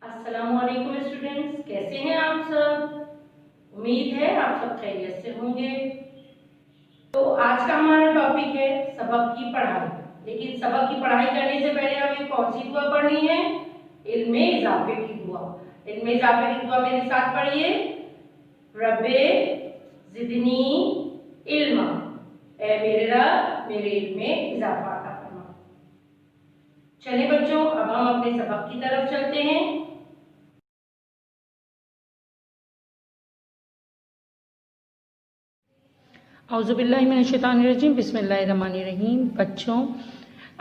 अस्सलाम वालेकुम स्टूडेंट्स, कैसे हैं आप सब। उम्मीद है आप सब खैरियत से होंगे। तो आज का हमारा टॉपिक है सबक की पढ़ाई। लेकिन सबक की पढ़ाई करने से पहले हमें कौन सी दुआ पढ़नी है? इल्मे इजाफे की दुआ। इल्मे इजाफे की दुआ मेरे साथ पढ़िए। रब्बे जिदनी इल्मा, ऐ मेरे रब मेरे इल्म में इजाफा अता फरमा। चलिए बच्चों, अब हम अपने सबक की तरफ चलते हैं। औज़ुबिल्लाहि मिनश्शैतानिर्रजीम, बिस्मिल्लाहिर्रहमानिर्रहीम। बच्चों,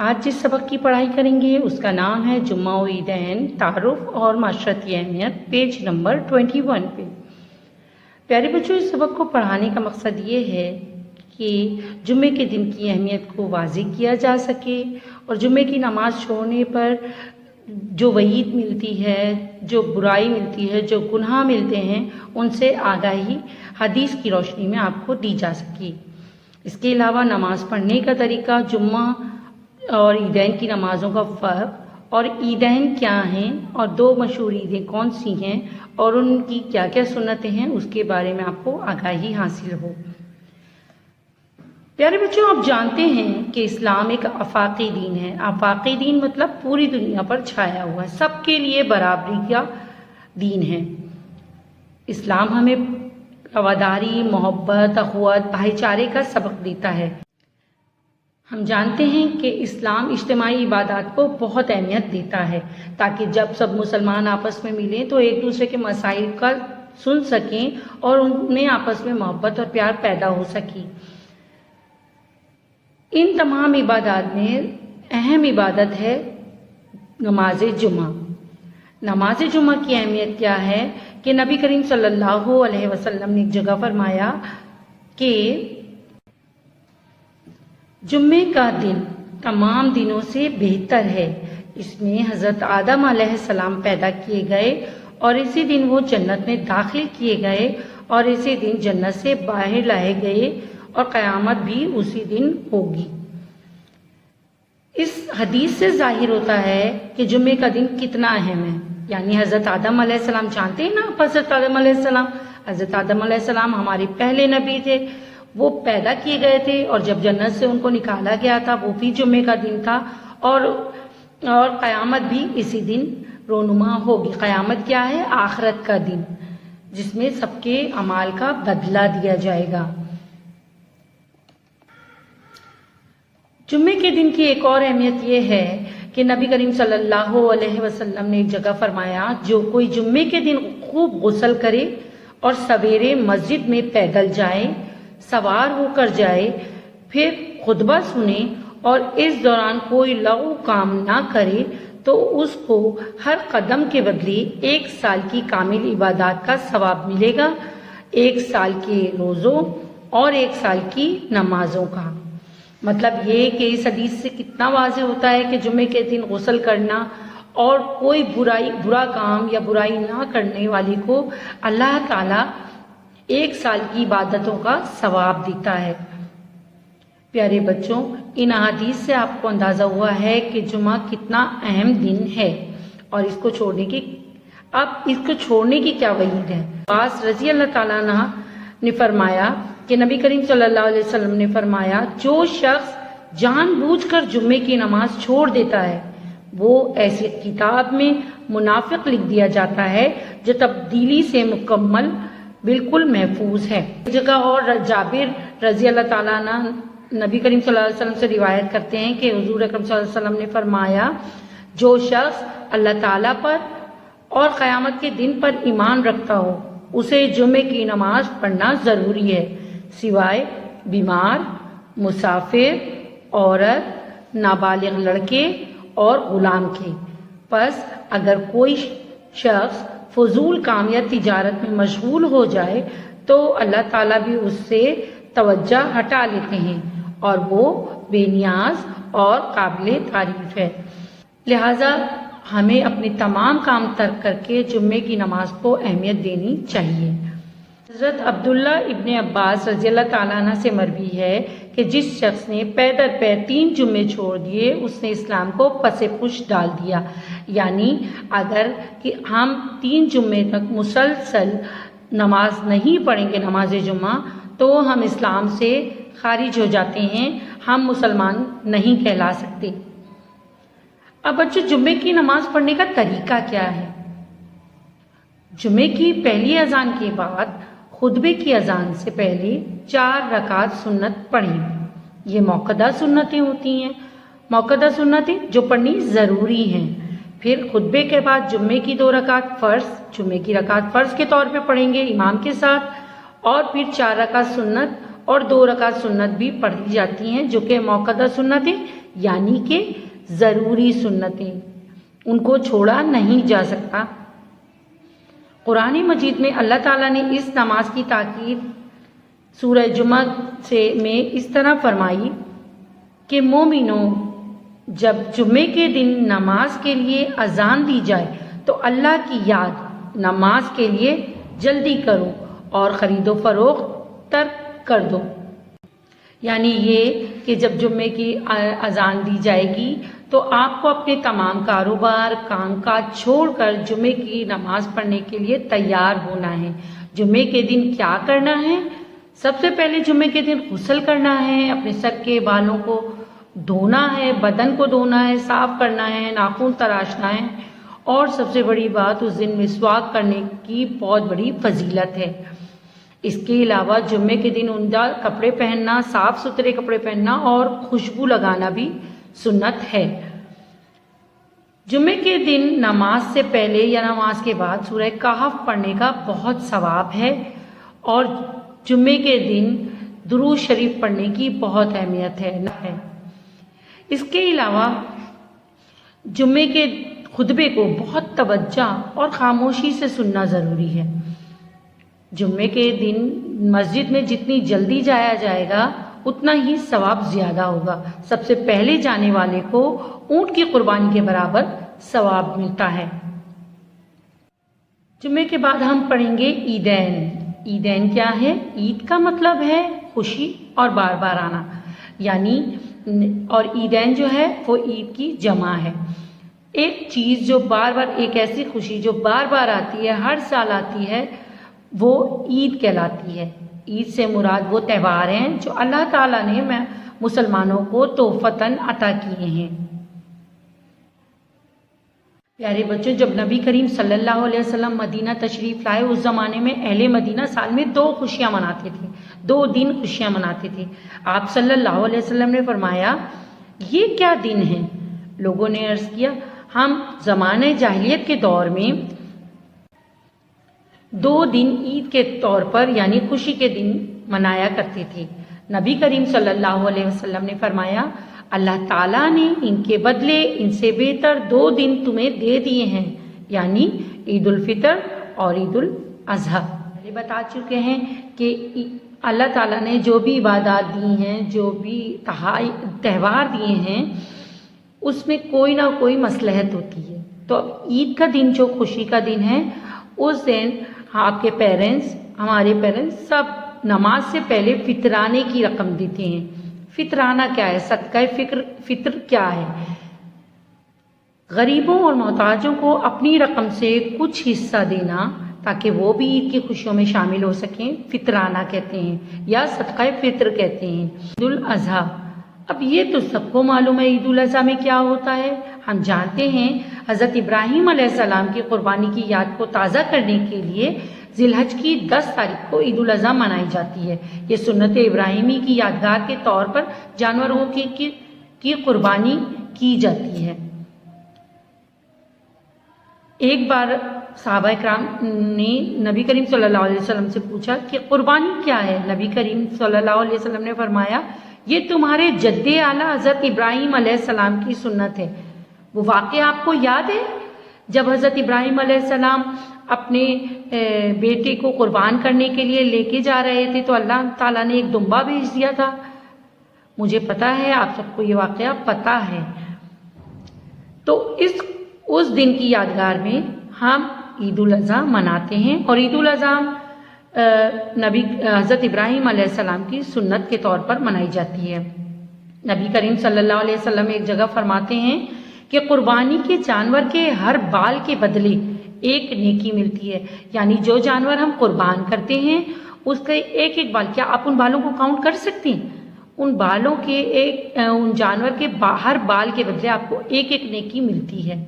आज जिस सबक की पढ़ाई करेंगे उसका नाम है जुम्मा व ईदैन, तारुफ और माशरती अहमियत, पेज नंबर 21 पे। प्यारे बच्चों, इस सबक को पढ़ाने का मकसद ये है कि जुम्मे के दिन की अहमियत को वाज़ेह किया जा सके और जुम्मे की नमाज़ छोड़ने पर जो वईद मिलती है, जो बुराई मिलती है, जो गुनाह मिलते हैं, उनसे आगाही हदीस की रोशनी में आपको दी जा सके। इसके अलावा नमाज़ पढ़ने का तरीका, जुम्मा और ईदैन की नमाज़ों का फ़र्क और ईदैन क्या हैं और दो मशहूर ईदें कौन सी हैं और उनकी क्या क्या सुन्नतें हैं, उसके बारे में आपको आगाही हासिल हो। प्यारे बच्चों, आप जानते हैं कि इस्लाम एक आफाकी दीन है। आफाकी दीन मतलब पूरी दुनिया पर छाया हुआ है, सबके लिए बराबरी का दीन है। इस्लाम हमें रवादारी, मोहब्बत, अखुवत, भाईचारे का सबक देता है। हम जानते हैं कि इस्लाम इज्तिमाई इबादत को बहुत अहमियत देता है ताकि जब सब मुसलमान आपस में मिलें तो एक दूसरे के मसाइल का सुन सकें और उनमें आपस में मोहब्बत और प्यार पैदा हो सके। इन तमाम इबादत में अहम इबादत है नमाज जुमा। नमाज जुमा की अहमियत क्या है कि नबी करीम सल्लल्लाहु अलैहि वसल्लम ने एक जगह फरमाया कि जुम्मे का दिन तमाम दिनों से बेहतर है। इसमें हज़रत आदम अलैहिस्सलाम पैदा किए गए और इसी दिन वो जन्नत में दाखिल किए गए और इसी दिन जन्नत से बाहर लाए गए और क़यामत भी उसी दिन होगी। इस हदीस से जाहिर होता है कि जुम्मे का दिन कितना अहम है। यानी हज़रत आदम अलैहिस्सलाम, जानते हैं ना हज़रत आदम अलैहिस्सलाम, हज़रत आदम अलैहिस्सलाम हमारे पहले नबी थे। वो पैदा किए गए थे और जब जन्नत से उनको निकाला गया था वो भी जुम्मे का दिन था और क़यामत भी इसी दिन रोनुमा होगी। क़यामत क्या है? आखिरत का दिन, जिसमें सबके अमाल का बदला दिया जाएगा। जुम्मे के दिन की एक और अहमियत ये है कि नबी करीम सल्लल्लाहु अलैहि वसल्लम ने एक जगह फरमाया, जो कोई जुम्मे के दिन खूब गुस्ल करे और सवेरे मस्जिद में पैदल जाए, सवार होकर जाए, फिर खुतबा सुने और इस दौरान कोई लग़ू काम ना करे तो उसको हर कदम के बदले 1 साल की कामिल इबादत का सवाब मिलेगा, 1 साल के रोज़ों और 1 साल की नमाजों का। मतलब ये कि इस हदीस से कितना वाज़ेह होता है कि जुम्मे के दिन गुस्ल करना और कोई बुरा काम या बुराई ना करने वाले को अल्लाह ताला 1 साल की इबादतों का सवाब देता है। प्यारे बच्चों, इन हदीस से आपको अंदाज़ा हुआ है कि जुम्मा कितना अहम दिन है और इसको छोड़ने की क्या वहीद है। अब्बास रज़ी अल्लाह ताला अन्हु ने फरमाया कि नबी करीम सल्लल्लाहु अलैहि वसल्लम ने फरमाया, जो शख्स जानबूझकर जुम्मे की नमाज छोड़ देता है वो ऐसी किताब में मुनाफिक लिख दिया जाता है जो तब्दीली से मुकम्मल बिल्कुल महफूज है। जगह और जाबिर रज़ी अल्लाह ताला अन्हु नबी करीम सल्लल्लाहु अलैहि वसल्लम से रिवायत करते हैं कि हुजूर अकरम सल्लल्लाहु अलैहि वसल्लम ने फरमाया, जो शख्स अल्लाह ताला पर और क़यामत के दिन पर ईमान रखता हो उसे जुम्मे की नमाज पढ़ना ज़रूरी है, सिवाय बीमार, मुसाफिर, औरत, नाबालिग लड़के और गुलाम के। बस अगर कोई शख्स फजूल काम या तिजारत में मशगूल हो जाए तो अल्लाह ताला भी उससे तवज्जो हटा लेते हैं और वो बेनियाज और काबिल तारीफ है। लिहाजा हमें अपने तमाम काम तर्क करके जुम्मे की नमाज को अहमियत देनी चाहिए। حضرت عبداللہ ابن عباس رضی اللہ تعالیٰ عنہ سے مروی ہے کہ جس شخص نے پے در پے 3 جمعے چھوڑ دیے اس نے اسلام کو پس پش ڈال دیا. یعنی اگر کہ ہم 3 جمعے تک مسلسل نماز نہیں پڑھیں گے نماز جمعہ تو ہم اسلام سے خارج ہو جاتے ہیں، ہم مسلمان نہیں کہلا سکتے. اب بچوں جمعے کی نماز پڑھنے کا طریقہ کیا ہے؟ جمعے کی پہلی اذان کے بعد خطبے کی اذان سے پہلے 4 رکعت سنت پڑھیں. یہ موقدہ سنتیں ہوتی ہیں، موقدہ سنتیں جو پڑھنی ضروری ہیں. پھر خطبے کے بعد جمعے کی 2 رکعت فرض، جمعے کی رکعت فرض کے طور پہ پڑھیں گے امام کے ساتھ، اور پھر 4 رکعت سنت اور 2 رکعت سنت بھی پڑھی جاتی ہیں جو کہ موقدہ سنتیں یعنی کہ ضروری سنتیں، ان کو چھوڑا نہیں جا سکتا. قرآن مجید میں اللہ تعالیٰ نے اس نماز کی تاکید سورہ جمعہ میں اس طرح فرمائی کہ مومنوں جب جمعے کے دن نماز کے لیے اذان دی جائے تو اللہ کی یاد نماز کے لیے جلدی کرو اور خرید و فروخت ترک کر دو. یعنی یہ کہ جب جمعے کی اذان دی جائے گی تو آپ کو اپنے تمام کاروبار کام کاج چھوڑ کر جمعے کی نماز پڑھنے کے لیے تیار ہونا ہے. جمعے کے دن کیا کرنا ہے؟ سب سے پہلے جمعے کے دن غسل کرنا ہے، اپنے سر کے بالوں کو دھونا ہے، بدن کو دھونا ہے، صاف کرنا ہے، ناخن تراشنا ہے، اور سب سے بڑی بات اس دن مسواک کرنے کی بہت بڑی فضیلت ہے. اس کے علاوہ جمعے کے دن عمدہ کپڑے پہننا، صاف ستھرے کپڑے پہننا اور خوشبو لگانا بھی سنت ہے. جمعے کے دن نماز سے پہلے یا نماز کے بعد سورہ کہف پڑھنے کا بہت ثواب ہے، اور جمعے کے دن درود شریف پڑھنے کی بہت اہمیت ہے. اس کے علاوہ جمعے کے خطبے کو بہت توجہ اور خاموشی سے سننا ضروری ہے. جمعے کے دن مسجد میں جتنی جلدی جایا جائے گا اتنا ہی ثواب زیادہ ہوگا. سب سے پہلے جانے والے کو اونٹ کی قربانی کے برابر ثواب ملتا ہے. جمعے کے بعد ہم پڑھیں گے عیدین. عیدین کیا ہے؟ عید کا مطلب ہے خوشی اور بار بار آنا، یعنی اور عیدین جو ہے وہ عید کی جمع ہے. ایک چیز جو بار بار، ایک ایسی خوشی جو بار بار آتی ہے، ہر سال آتی ہے، وہ عید کہلاتی ہے. عید سے مراد وہ تہوار ہیں جو اللہ تعالیٰ نے مسلمانوں کو تحفتاً عطا کیے ہیں. پیارے بچوں، جب نبی کریم صلی اللہ علیہ وسلم مدینہ تشریف لائے اس زمانے میں اہل مدینہ سال میں 2 خوشیاں مناتے تھے، 2 دن خوشیاں مناتے تھے. آپ صلی اللہ علیہ وسلم نے فرمایا یہ کیا دن ہیں؟ لوگوں نے عرض کیا ہم زمانہ جاہلیت کے دور میں 2 دن عید کے طور پر یعنی خوشی کے دن منایا کرتے تھے. نبی کریم صلی اللہ علیہ وسلم نے فرمایا اللہ تعالیٰ نے ان کے بدلے ان سے بہتر 2 دن تمہیں دے دیے ہیں، یعنی عید الفطر اور عید الاضحیٰ. پہلے بتا چکے ہیں کہ اللہ تعالیٰ نے جو بھی عبادات دی ہیں، جو بھی تہوار دیے ہیں، اس میں کوئی نہ کوئی مصلحت ہوتی ہے. تو عید کا دن جو خوشی کا دن ہے، اس دن آپ کے پیرنٹس، ہمارے پیرنٹس سب نماز سے پہلے فطرانے کی رقم دیتے ہیں. فطرانہ کیا ہے؟ صدقہ فطر کیا ہے؟ غریبوں اور محتاجوں کو اپنی رقم سے کچھ حصہ دینا تاکہ وہ بھی عید کی خوشیوں میں شامل ہو سکیں، فطرانہ کہتے ہیں یا صدقہ فطر کہتے ہیں. عید الاضحیٰ، اب یہ تو سب کو معلوم ہے عید الاضحیٰ میں کیا ہوتا ہے. ہم جانتے ہیں حضرت ابراہیم علیہ السلام کی قربانی کی یاد کو تازہ کرنے کے لیے ذی الحج کی 10 تاریخ کو عید الاضحیٰ منائی جاتی ہے. یہ سنت ابراہیمی کی یادگار کے طور پر جانوروں کی قربانی کی جاتی ہے. ایک بار صحابہ اکرام نے نبی کریم صلی اللہ علیہ وسلم سے پوچھا کہ قربانی کیا ہے؟ نبی کریم صلی اللہ علیہ وسلم نے فرمایا یہ تمہارے جد اعلیٰ حضرت ابراہیم علیہ السلام کی سنت ہے. وہ واقعہ آپ کو یاد ہے جب حضرت ابراہیم علیہ السلام اپنے بیٹے کو قربان کرنے کے لیے لے کے جا رہے تھے تو اللہ تعالیٰ نے ایک دمبا بھیج دیا تھا. مجھے پتا ہے آپ سب کو یہ واقعہ پتا ہے. تو اس دن کی یادگار میں ہم عید الاضحیٰ مناتے ہیں، اور عید الاضحیٰ नबी हज़रत इब्राहीम अलैहिस्सलाम की सुन्नत के तौर पर मनाई जाती है। नबी करीम सल्लल्लाहु अलैहि वसल्लम एक जगह फरमाते हैं कि कुर्बानी के जानवर के हर बाल के बदले एक नेकी मिलती है। यानी जो जानवर हम कुर्बान करते हैं उसके एक एक बाल, क्या आप उन बालों को काउंट कर सकते हैं? उन बालों के उन जानवर के हर बाल के बदले आपको एक एक नेकी मिलती है।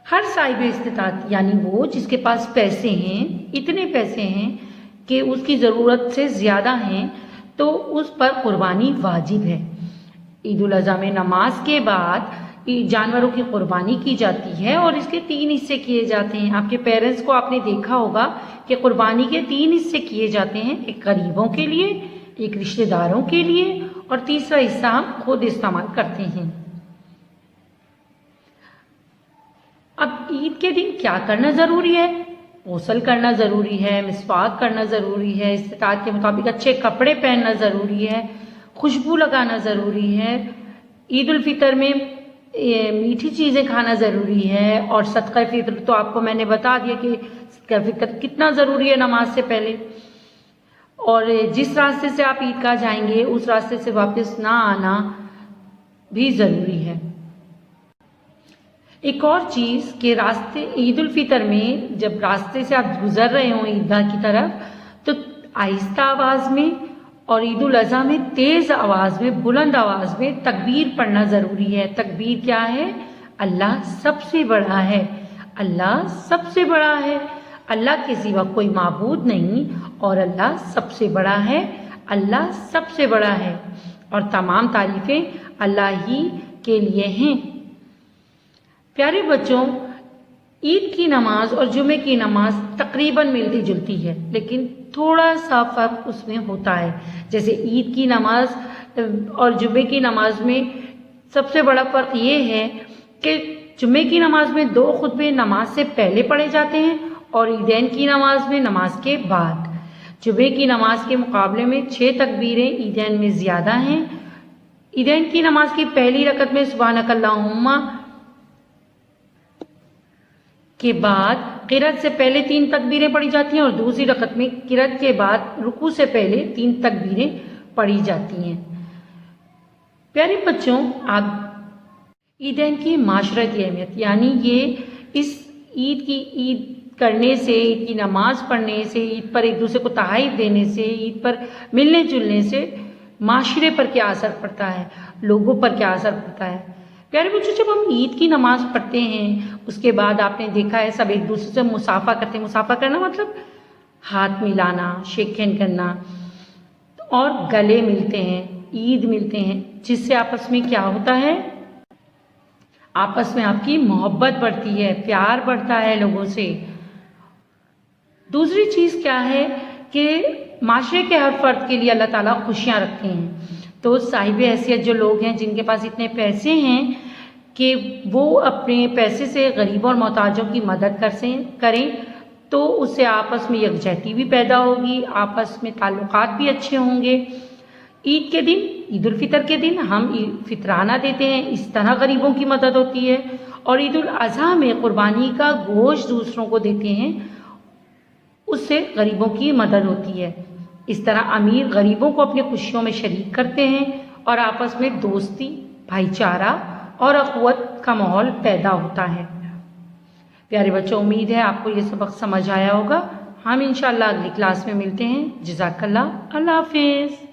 हर साहिब इस्तिताअत यानी वो जिसके पास पैसे हैं, इतने पैसे हैं कि उसकी ज़रूरत से ज़्यादा हैं, तो उस पर कुर्बानी वाजिब है। ईद उल अज़हा में नमाज के बाद जानवरों की कुर्बानी की जाती है और इसके 3 हिस्से किए जाते हैं। आपके पेरेंट्स को आपने देखा होगा कि कुर्बानी के 3 हिस्से किए जाते हैं, एक गरीबों के लिए, एक रिश्तेदारों के लिए और तीसरा हिस्सा हम खुद इस्तेमाल करते हैं। अब ईद के दिन क्या करना ज़रूरी है? गुस्ल करना ज़रूरी है, मिसवाक करना ज़रूरी है, इस्तिताअत के मुताबिक अच्छे कपड़े पहनना ज़रूरी है, खुशबू लगाना ज़रूरी है। ईद उल फितर में मीठी चीज़ें खाना ज़रूरी है और सदका फितर तो आपको मैंने बता दिया कि सदका फितर कितना ज़रूरी है नमाज से पहले। और जिस रास्ते से आप ईदगाह जाएंगे उस रास्ते से वापस ना आना भी ज़रूरी है। एक और चीज़ कि रास्ते ईद उल फितर में जब रास्ते से आप गुज़र रहे हों ईदगाह की तरफ, तो आहिस्ता आवाज़ में और ईद उल अज़हा में तेज़ आवाज़ में, बुलंद आवाज़ में तकबीर पढ़ना ज़रूरी है। तकबीर क्या है? अल्लाह सबसे बड़ा है, अल्लाह सबसे बड़ा है, अल्लाह के सिवा कोई माबूद नहीं और अल्लाह सबसे बड़ा है, अल्लाह सबसे बड़ा है और तमाम तारीफ़ें अल्लाह ही के लिए हैं। प्यारे बच्चों, ईद की नमाज और जुमे की नमाज तकरीबन मिलती जुलती है, लेकिन थोड़ा सा फ़र्क उसमें होता है। जैसे ईद की नमाज और जुमे की नमाज में सबसे बड़ा फ़र्क ये है कि जुमे की नमाज में 2 खुतबे नमाज से पहले पढ़े जाते हैं और ईदैन की नमाज में नमाज के बाद। जुमे की नमाज के मुकाबले में 6 तकबीरें ईदैन में ज़्यादा हैं। ईदैन की नमाज की पहली रकत में सुब्हानक अल्लाहुम्मा के बाद क़िरात से पहले 3 तकबीरें पढ़ी जाती हैं और दूसरी रकत में क़िरात के बाद रुकू से पहले 3 तकबीरें पढ़ी जाती हैं। प्यारे बच्चों, आप ईदैन की माशरती अहमियत यानी ये इस ईद करने से, ईद की नमाज पढ़ने से, ईद पर एक दूसरे को तहाइफ देने से, ईद पर मिलने जुलने से माशरे पर क्या असर पड़ता है, लोगों पर क्या असर पड़ता है। प्यारे बच्चों, जब हम ईद की नमाज पढ़ते हैं उसके बाद आपने देखा है सब एक दूसरे से मुसाफा करते हैं। मुसाफा करना मतलब हाथ मिलाना, शेक हैंड करना और गले मिलते हैं, ईद मिलते हैं, जिससे आपस में क्या होता है, आपस में आपकी मोहब्बत बढ़ती है, प्यार बढ़ता है लोगों से। दूसरी चीज़ क्या है कि माशरे के हर फर्द के लिए अल्लाह ताला खुशियाँ रखते हैं। तो साहिब हैसियत जो लोग हैं जिनके पास इतने पैसे हैं कि वो अपने पैसे से गरीबों और मोहताजों की मदद करें, तो उससे आपस में यकजहती भी पैदा होगी, आपस में ताल्लुकात भी अच्छे होंगे। ईद के दिन, ईद उल फितर के दिन हम फितराना देते हैं, इस तरह गरीबों की मदद होती है। और ईद उल अज़हा में कुर्बानी का गोश्त दूसरों को देते हैं, उससे गरीबों की मदद होती है। इस तरह अमीर गरीबों को अपनी खुशियों में शरीक करते हैं और आपस में दोस्ती, भाईचारा और अख़ुवत का माहौल पैदा होता है। प्यारे बच्चों, उम्मीद है आपको ये सबक समझ आया होगा। हम इंशाअल्लाह अगली क्लास में मिलते हैं। जज़ाकल्लाह, अल्लाह हाफ़िज़।